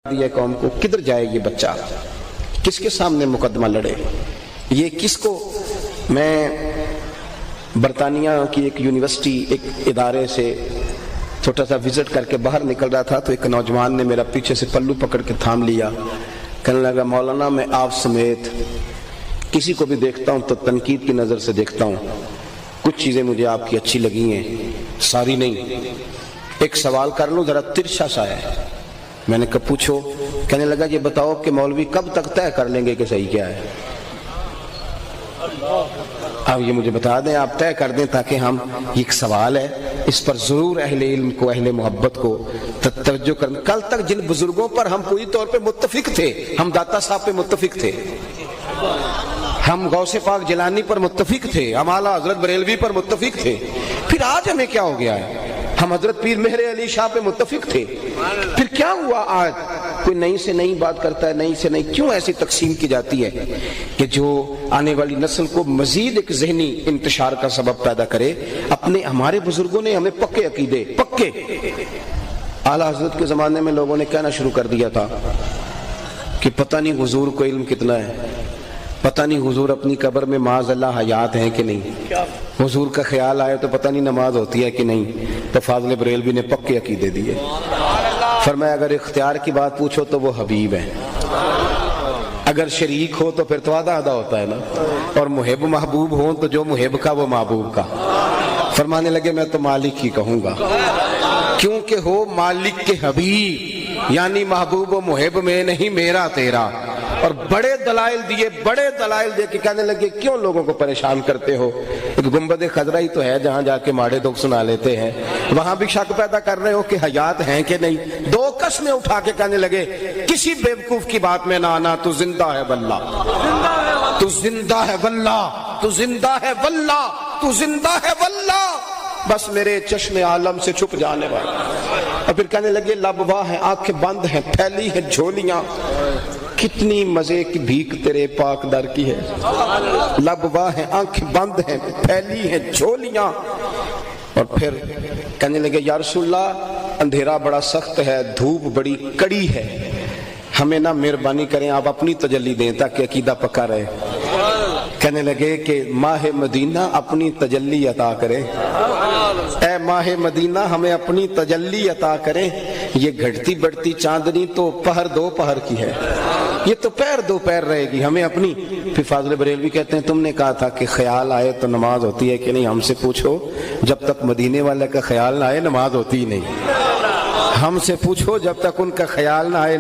दिया कौम को, किधर जाए ये बच्चा, किसके सामने मुकदमा लड़े, ये किसको। मैं बरतानिया की एक यूनिवर्सिटी एक इदारे से छोटा सा विजिट करके बाहर निकल रहा था तो एक नौजवान ने मेरा पीछे से पल्लू पकड़ के थाम लिया। कहने लगा, मौलाना मैं आप समेत किसी को भी देखता हूं तो तनकीद की नज़र से देखता हूं, कुछ चीज़ें मुझे आपकी अच्छी लगी हैं, सारी नहीं। एक सवाल कर लूं, ज़रा तिरछा सा है। मैंने कहा पूछो। कहने लगा, ये बताओ कि मौलवी कब तक तय कर लेंगे कि सही क्या है। अब ये मुझे बता दें, आप तय कर दें ताकि हम, ये एक सवाल है, इस पर जरूर अहले इल्म को, अहले मोहब्बत को तवज्जो करना। कल तक जिन बुजुर्गों पर हम पूरी तौर पे मुत्तफिक थे, हम दाता साहब पे मुत्तफिक थे, हम गौसे पाक जिलानी पर मुत्तफिक थे, हम आला हजरत बरेलवी पर मुत्तफिक थे, फिर आज हमें क्या हो गया है? हम हजरत पीर मेहरे अली शाह पे मुत्तफिक थे, फिर क्या हुआ? आज कोई नई से नई बात करता है, नई से नई। क्यों ऐसी तकसीम की जाती है कि जो आने वाली नस्ल को मजीद एक जहनी इंतशार का सबब पैदा करे? अपने हमारे बुजुर्गों ने हमें पक्के अकीदे, पक्के आला हजरत के जमाने में लोगों ने कहना शुरू कर दिया था कि पता नहीं हुजूर को इल्म कितना है, पता नहीं हुजूर अपनी कब्र में माज़अल्लाह हयात हैं कि नहीं, हुजूर का ख्याल आए तो पता नहीं नमाज होती है कि नहीं। तो फाज़िल बरेलवी ने पक्के अकीदे दिए। फरमाया, अगर इख्तियार की बात पूछो तो वो हबीब है, अगर शरीक हो तो फिर तो आधा आधा होता है ना, और मुहिब महबूब हो तो जो मुहिब का वो महबूब का। फरमाने लगे, मैं तो मालिक ही कहूंगा, क्योंकि हो मालिक के हबीब, यानी महबूब व मुहिब में नहीं मेरा तेरा। और बड़े दलाइल दिए, बड़े दलाइल दे के कहने लगे, क्यों लोगों को परेशान करते हो? एक गुंबद खजरा ही तो है जहां जाके माड़े दुख सुना लेते हैं, वहां भी शक पैदा कर रहे हो कि हयात हैं कि नहीं। दो कस्में उठा के कहने लगे, किसी बेवकूफ की बात में ना आना, तू जिंदा है वल्ला, तू जिंदा है वल्ला, तू जिंदा है वल्ला, तू जिंदा है वल्ला, बस मेरे चश्मे आलम से छुप जाने वाला। और फिर कहने लगे, लबवा है, आंखें बंद हैं, फैली है झोलियां, कितनी मजे की भीख तेरे पाक दर की है। लबवा है, आंखें बंद हैं, फैली है झोलियां। और फिर कहने लगे, या रसूलल्लाह अंधेरा बड़ा सख्त है, धूप बड़ी कड़ी है, हमें ना मेहरबानी करें, आप अपनी तजल्ली दें ताकि अकीदा पक्का रहे। कहने लगे कि माह मदीना अपनी तजल्ली अता करे, ऐ माह मदीना हमें अपनी तजल्ली अता करें। ये घटती बढ़ती चांदनी तो पहर दो पहर की है, ये तो पैर दो पैर रहेगी, हमें अपनी। फिर फाज़िल बरेलवी कहते हैं, तुमने कहा था कि ख्याल आए तो नमाज होती है कि नहीं, हमसे पूछो, जब तक मदीने वाले का ख्याल ना आए नमाज होती ही नहीं। हमसे पूछो, जब तक उनका ख्याल ना आए